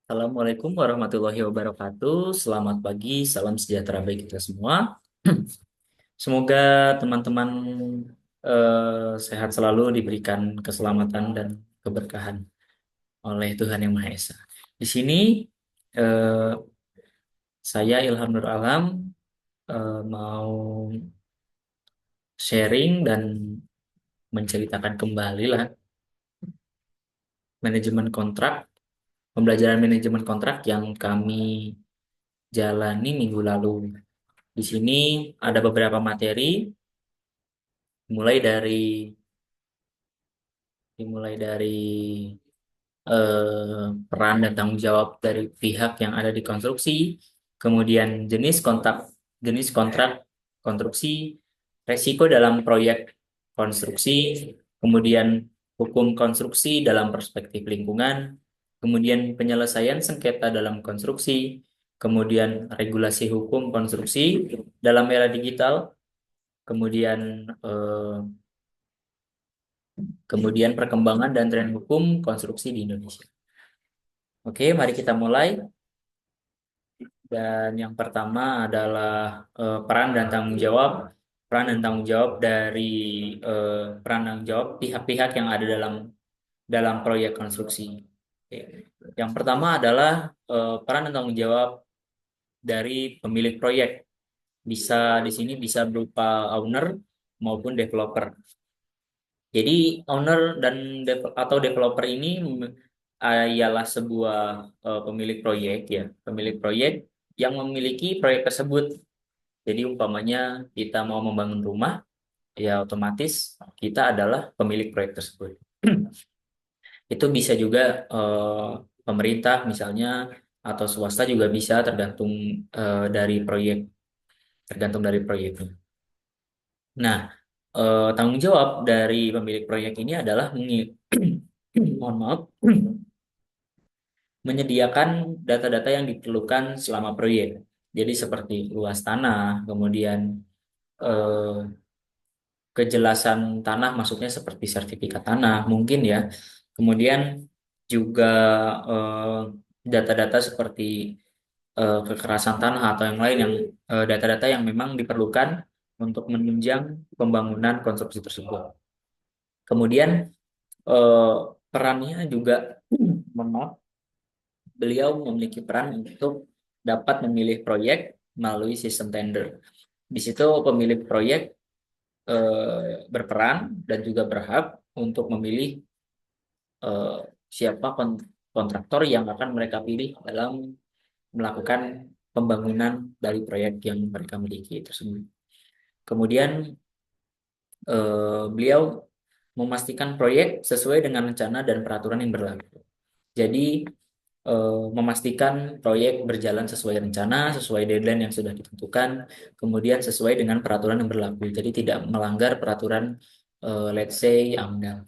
Assalamualaikum warahmatullahi wabarakatuh. Selamat pagi, salam sejahtera bagi kita semua. Semoga teman-teman sehat selalu, diberikan keselamatan dan keberkahan oleh Tuhan Yang Maha Esa. Di sini eh, saya Ilham Nur Alam mau sharing dan menceritakan kembali lah manajemen kontrak, pembelajaran manajemen kontrak yang kami jalani minggu lalu. Di sini ada beberapa materi, mulai dari dimulai dari peran dan tanggung jawab dari pihak yang ada di konstruksi, kemudian jenis kontrak konstruksi, resiko dalam proyek konstruksi, kemudian hukum konstruksi dalam perspektif lingkungan, kemudian penyelesaian sengketa dalam konstruksi, kemudian regulasi hukum konstruksi dalam era digital, kemudian eh, kemudian perkembangan dan tren hukum konstruksi di Indonesia. Oke, mari kita mulai. Dan yang pertama adalah peran dan tanggung jawab. Peran dan tanggung jawab dari peran dan tanggung jawab pihak-pihak yang ada dalam proyek konstruksi. Oke. Yang pertama adalah peran dan tanggung jawab dari pemilik proyek. Bisa di sini bisa berupa owner maupun developer. Jadi owner dan atau developer ini ialah sebuah pemilik proyek ya, pemilik proyek yang memiliki proyek tersebut. Jadi umpamanya kita mau membangun rumah, ya otomatis kita adalah pemilik proyek tersebut. Itu bisa juga pemerintah misalnya atau swasta juga bisa dari proyek, tergantung dari proyeknya. Nah, tanggung jawab dari pemilik proyek ini adalah mohon maaf, menyediakan data-data yang diperlukan selama proyek. Jadi seperti luas tanah, kemudian eh, kejelasan tanah, maksudnya seperti sertifikat tanah mungkin ya. Kemudian juga eh, data-data seperti kekerasan tanah atau yang lain yang data-data yang memang diperlukan untuk menunjang pembangunan konstruksi tersebut. Kemudian eh, perannya juga mohon maaf, beliau memiliki peran untuk dapat memilih proyek melalui sistem tender. Di situ pemilik proyek berperan dan juga berhak untuk memilih eh, siapa kontraktor yang akan mereka pilih dalam melakukan pembangunan dari proyek yang mereka miliki tersebut. Kemudian beliau memastikan proyek sesuai dengan rencana dan peraturan yang berlaku. Jadi memastikan proyek berjalan sesuai rencana, sesuai deadline yang sudah ditentukan, kemudian sesuai dengan peraturan yang berlaku. Jadi tidak melanggar peraturan, let's say, AMDAL.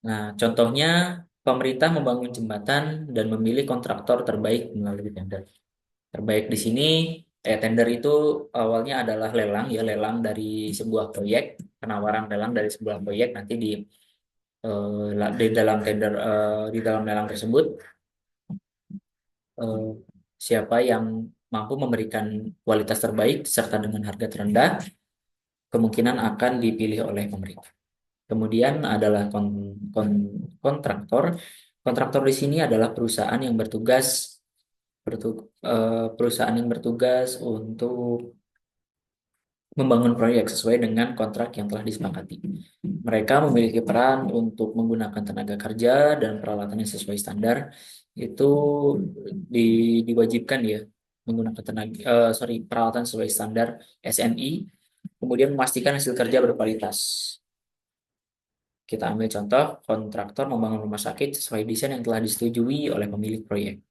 Nah, contohnya pemerintah membangun jembatan dan memilih kontraktor terbaik melalui tender. Terbaik di sini, tender itu awalnya adalah lelang ya, lelang dari sebuah proyek, penawaran lelang dari sebuah proyek nanti di dalam tender, di dalam lelang tersebut eh, siapa yang mampu memberikan kualitas terbaik serta dengan harga terendah kemungkinan akan dipilih oleh pemerintah. Kemudian adalah kontraktor. Kontraktor di sini adalah perusahaan yang bertugas untuk membangun proyek sesuai dengan kontrak yang telah disepakati. Mereka memiliki peran untuk menggunakan tenaga kerja dan peralatan yang sesuai standar. Itu diwajibkan ya, menggunakan peralatan sesuai standar SNI. Kemudian memastikan hasil kerja berkualitas. Kita ambil contoh, kontraktor membangun rumah sakit sesuai desain yang telah disetujui oleh pemilik proyek.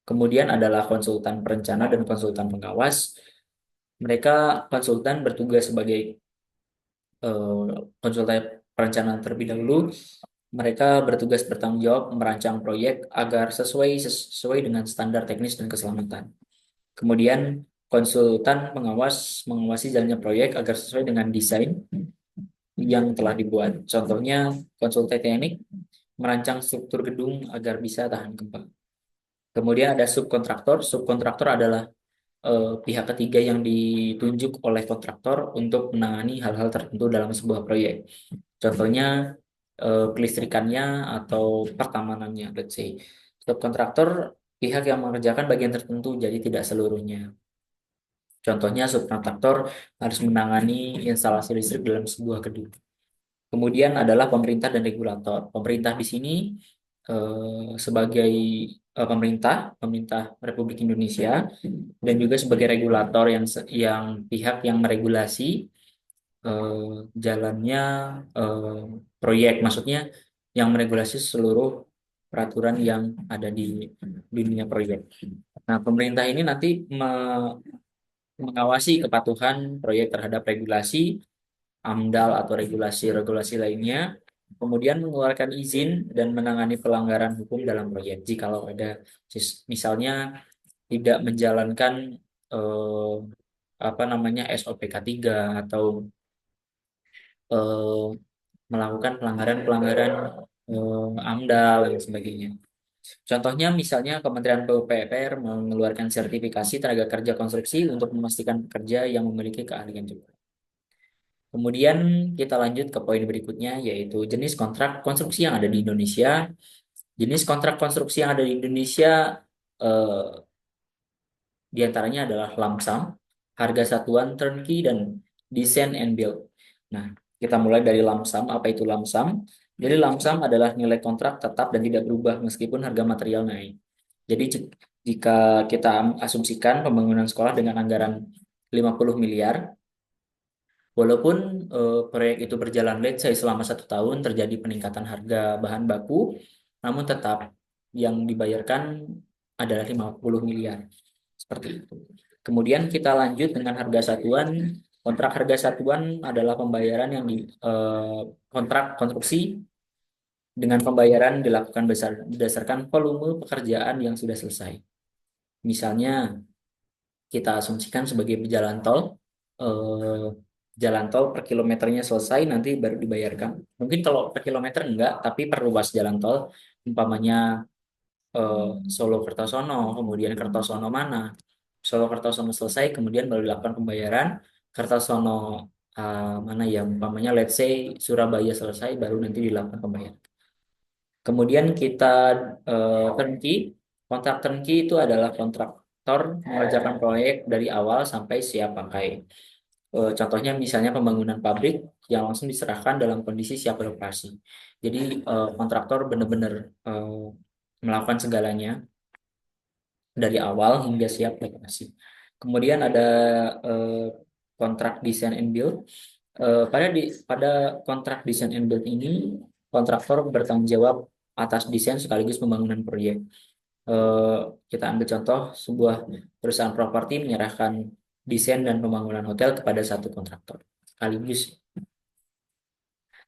Kemudian adalah konsultan perencana dan konsultan pengawas. Mereka konsultan bertugas sebagai eh, konsultan perencanaan terlebih dahulu. Mereka bertugas bertanggung jawab merancang proyek agar sesuai dengan standar teknis dan keselamatan. Kemudian konsultan pengawas mengawasi jalannya proyek agar sesuai dengan desain yang telah dibuat. Contohnya konsultan teknik merancang struktur gedung agar bisa tahan gempa. Kemudian ada subkontraktor. Subkontraktor adalah pihak ketiga yang ditunjuk oleh kontraktor untuk menangani hal-hal tertentu dalam sebuah proyek. Contohnya kelistrikannya atau pertamanannya, let's say. Subkontraktor pihak yang mengerjakan bagian tertentu, jadi tidak seluruhnya. Contohnya subkontraktor harus menangani instalasi listrik dalam sebuah gedung. Kemudian adalah pemerintah dan regulator. Pemerintah di sini sebagai pemerintah Republik Indonesia, dan juga sebagai regulator yang pihak yang meregulasi jalannya eh, proyek, maksudnya yang meregulasi seluruh peraturan yang ada di dunia proyek. Nah, pemerintah ini nanti mengawasi kepatuhan proyek terhadap regulasi AMDAL atau regulasi-regulasi lainnya, kemudian mengeluarkan izin dan menangani pelanggaran hukum dalam proyek. Jikalau ada, misalnya tidak menjalankan eh, apa namanya SOP K3 atau eh, melakukan pelanggaran-pelanggaran AMDAL dan sebagainya. Contohnya misalnya Kementerian PUPR mengeluarkan sertifikasi tenaga kerja konstruksi untuk memastikan pekerja yang memiliki keahlian juga. Kemudian kita lanjut ke poin berikutnya, yaitu jenis kontrak konstruksi yang ada di Indonesia. Jenis kontrak konstruksi yang ada di Indonesia eh, di antaranya adalah lump sum, harga satuan turnkey, dan design and build. Nah, kita mulai dari lump sum. Apa itu lump sum? Jadi lump sum adalah nilai kontrak tetap dan tidak berubah meskipun harga material naik. Jadi jika kita asumsikan pembangunan sekolah dengan anggaran 50 miliar, walaupun proyek itu berjalan let's say selama 1 tahun, terjadi peningkatan harga bahan baku, namun tetap yang dibayarkan adalah 50 miliar. Seperti itu. Kemudian kita lanjut dengan harga satuan. Kontrak harga satuan adalah pembayaran yang kontrak konstruksi dengan pembayaran dilakukan berdasarkan volume pekerjaan yang sudah selesai. Misalnya kita asumsikan sebagai jalan tol, eh, jalan tol per kilometernya selesai nanti baru dibayarkan. Mungkin kalau per kilometer enggak, tapi per ruas jalan tol, umpamanya Solo Kertosono, kemudian Kertosono mana, Solo Kertosono selesai, kemudian baru dilakukan pembayaran. Kertosono mana ya, umpamanya let's say Surabaya selesai, baru nanti dilakukan pembayaran. Kemudian kita turnkey. Kontrak turnkey itu adalah kontraktor mengerjakan proyek dari awal sampai siap pakai. Contohnya misalnya pembangunan pabrik yang langsung diserahkan dalam kondisi siap beroperasi. Jadi kontraktor benar-benar melakukan segalanya dari awal hingga siap beroperasi. Kemudian ada eh, kontrak design and build. Pada kontrak design and build ini, kontraktor bertanggung jawab atas desain sekaligus pembangunan proyek. Eh, kita ambil contoh sebuah perusahaan properti menyerahkan desain dan pembangunan hotel kepada satu kontraktor sekaligus.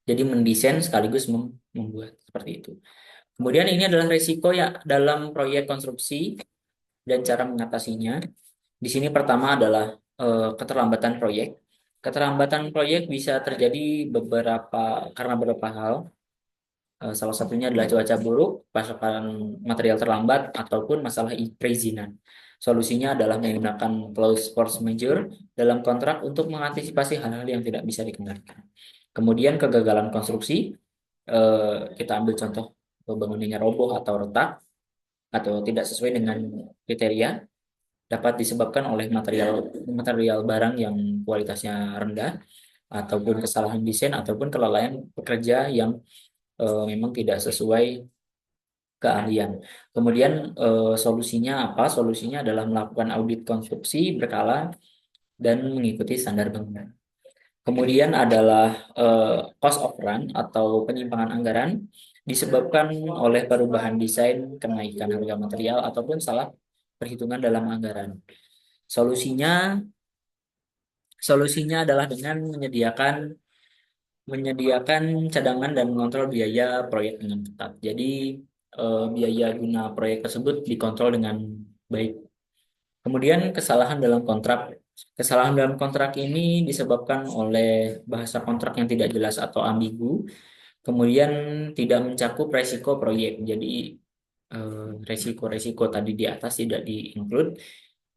Jadi mendesain sekaligus membuat seperti itu. Kemudian ini adalah risiko ya dalam proyek konstruksi dan cara mengatasinya. Di sini pertama adalah keterlambatan proyek. Keterlambatan proyek bisa terjadi karena beberapa hal. Salah satunya adalah cuaca buruk, pasokan material terlambat, ataupun masalah perizinan. Solusinya adalah menggunakan clause force majeure dalam kontrak untuk mengantisipasi hal-hal yang tidak bisa dikendalikan. Kemudian kegagalan konstruksi, kita ambil contoh bangunannya roboh atau retak atau tidak sesuai dengan kriteria, dapat disebabkan oleh material material barang yang kualitasnya rendah, ataupun kesalahan desain, ataupun kelalaian pekerja yang memang tidak sesuai keahlian. Kemudian solusinya apa? Solusinya adalah melakukan audit konstruksi berkala dan mengikuti standar bangunan. Kemudian adalah cost of run atau penyimpangan anggaran disebabkan oleh perubahan desain, kenaikan harga material, ataupun salah perhitungan dalam anggaran. Solusinya solusinya adalah dengan menyediakan cadangan dan mengontrol biaya proyek dengan ketat. Jadi biaya guna proyek tersebut dikontrol dengan baik. Kemudian kesalahan dalam kontrak ini disebabkan oleh bahasa kontrak yang tidak jelas atau ambigu. Kemudian tidak mencakup resiko proyek. Jadi resiko-resiko tadi di atas tidak di-include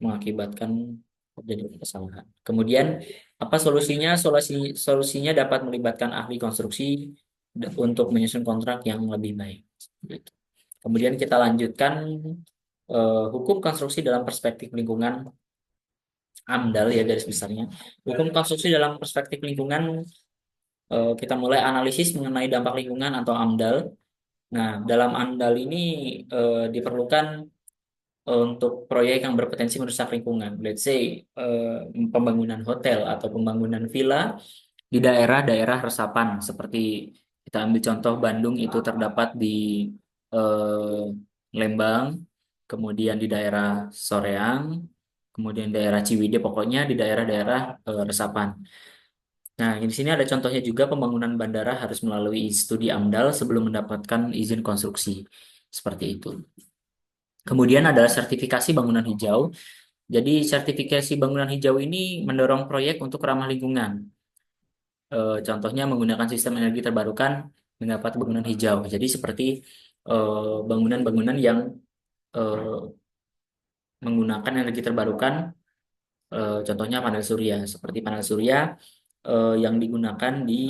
mengakibatkan terjadi kesalahan. Kemudian apa solusinya? Solusinya dapat melibatkan ahli konstruksi untuk menyusun kontrak yang lebih baik. Gitu. Kemudian kita lanjutkan hukum konstruksi dalam perspektif lingkungan AMDAL ya garis besarnya. Hukum konstruksi dalam perspektif lingkungan kita mulai analisis mengenai dampak lingkungan atau AMDAL. Nah, dalam AMDAL ini diperlukan untuk proyek yang berpotensi merusak lingkungan. Let's say pembangunan hotel atau pembangunan villa di daerah-daerah resapan seperti kita ambil contoh Bandung itu terdapat di eh, Lembang, kemudian di daerah Soreang, kemudian daerah Ciwidey, pokoknya di daerah-daerah resapan. Nah, di sini ada contohnya juga pembangunan bandara harus melalui studi AMDAL sebelum mendapatkan izin konstruksi. Seperti itu. Kemudian ada sertifikasi bangunan hijau. Jadi sertifikasi bangunan hijau ini mendorong proyek untuk ramah lingkungan. Contohnya menggunakan sistem energi terbarukan mendapat bangunan hijau. Jadi seperti bangunan-bangunan yang eh, menggunakan energi terbarukan, contohnya panel surya. Seperti panel surya yang digunakan di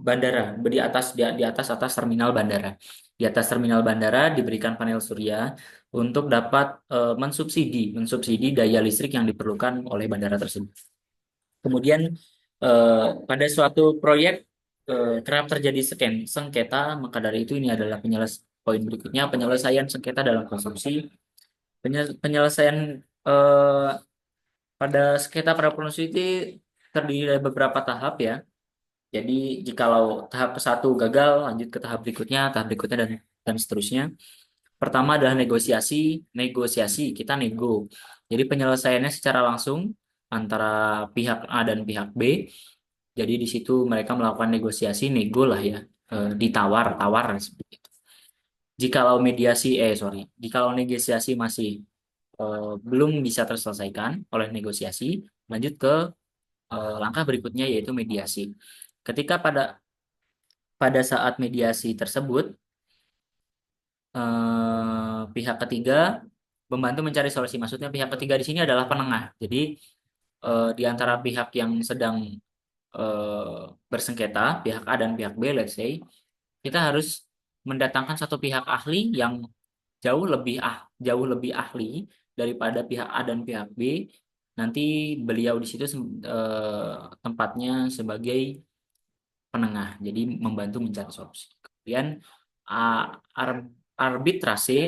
bandara, di atas atas terminal bandara. Di atas terminal bandara diberikan panel surya untuk dapat mensubsidi daya listrik yang diperlukan oleh bandara tersebut. Kemudian pada suatu proyek kerap terjadi sengketa, maka dari itu ini adalah poin berikutnya penyelesaian sengketa dalam konstruksi. Penyelesaian eh, pada sengketa pada konstruksi itu terdiri dari beberapa tahap ya. Jadi jikalau tahap ke satu gagal, lanjut ke tahap berikutnya dan seterusnya. Pertama adalah negosiasi, negosiasi kita nego. Jadi penyelesaiannya secara langsung antara pihak A dan pihak B. Jadi di situ mereka melakukan negosiasi, nego lah ya, ditawar, tawar seperti itu. Jikalau negosiasi masih belum bisa terselesaikan oleh negosiasi, lanjut ke langkah berikutnya yaitu mediasi. Ketika pada saat mediasi tersebut pihak ketiga membantu mencari solusi. Maksudnya pihak ketiga di sini adalah penengah. Jadi di antara pihak yang sedang bersengketa, pihak A dan pihak B, let's say, kita harus mendatangkan satu pihak ahli yang jauh lebih ahli daripada pihak A dan pihak B. Nanti beliau di situ tempatnya sebagai penengah, jadi membantu mencari solusi. Kemudian arbitrase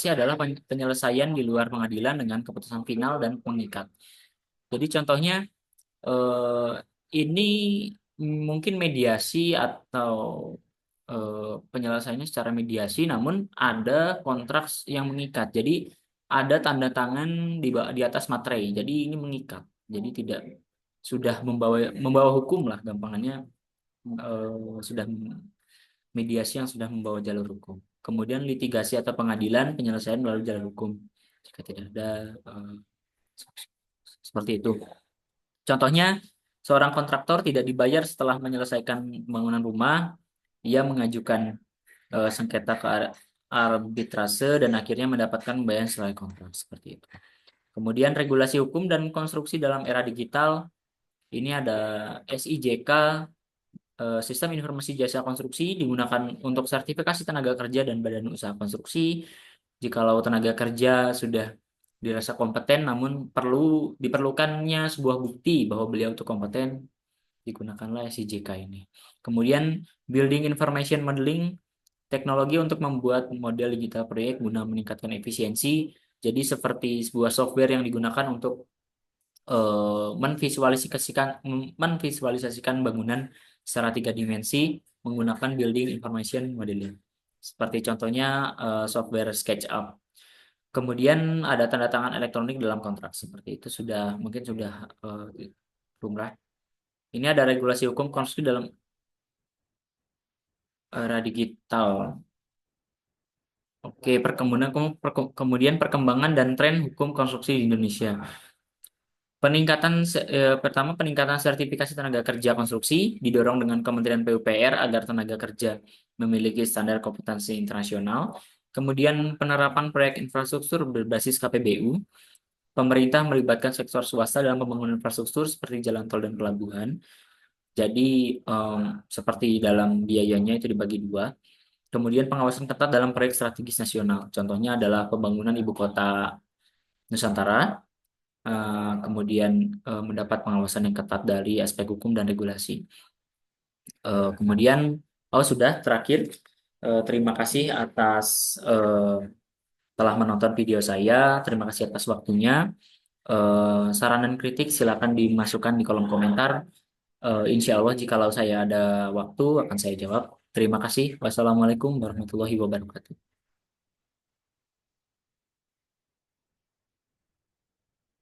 adalah penyelesaian di luar pengadilan dengan keputusan final dan mengikat. Jadi contohnya eh, ini mungkin mediasi atau penyelesaiannya secara mediasi, namun ada kontrak yang mengikat. Jadi ada tanda tangan di atas materai. Jadi ini mengikat. Jadi tidak sudah membawa hukum lah gampangannya sudah mediasi yang sudah membawa jalur hukum. Kemudian litigasi atau pengadilan penyelesaian melalui jalur hukum jika tidak ada seperti itu. Contohnya, seorang kontraktor tidak dibayar setelah menyelesaikan pembangunan rumah, ia mengajukan sengketa ke arbitrase dan akhirnya mendapatkan pembayaran sesuai kontrak seperti itu. Kemudian regulasi hukum dan konstruksi dalam era digital, ini ada SIJK, Sistem Informasi Jasa Konstruksi digunakan untuk sertifikasi tenaga kerja dan badan usaha konstruksi. Jikalau tenaga kerja sudah dirasa kompeten, namun diperlukannya sebuah bukti bahwa beliau itu kompeten, digunakanlah SIJK ini. Kemudian Building Information Modeling, teknologi untuk membuat model digital proyek guna meningkatkan efisiensi. Jadi seperti sebuah software yang digunakan untuk memvisualisasikan bangunan secara tiga dimensi menggunakan Building Information Modeling. Seperti contohnya software SketchUp. Kemudian ada tanda tangan elektronik dalam kontrak. Seperti itu mungkin sudah lumrah. Ini ada regulasi hukum konstruksi dalam era digital. Oke, kemudian perkembangan dan tren hukum konstruksi di Indonesia. Pertama, peningkatan sertifikasi tenaga kerja konstruksi didorong dengan Kementerian PUPR agar tenaga kerja memiliki standar kompetensi internasional. Kemudian penerapan proyek infrastruktur berbasis KPBU. Pemerintah melibatkan sektor swasta dalam pembangunan infrastruktur seperti jalan tol dan pelabuhan. Jadi seperti dalam biayanya itu dibagi dua. Kemudian pengawasan ketat dalam proyek strategis nasional. Contohnya adalah pembangunan ibu kota Nusantara. Kemudian mendapat pengawasan yang ketat dari aspek hukum dan regulasi. Kemudian, oh sudah terakhir, terima kasih atas telah menonton video saya. Terima kasih atas waktunya. Saran dan kritik silakan dimasukkan di kolom komentar. Insya Allah jikalau saya ada waktu akan saya jawab. Terima kasih. Wassalamualaikum warahmatullahi wabarakatuh.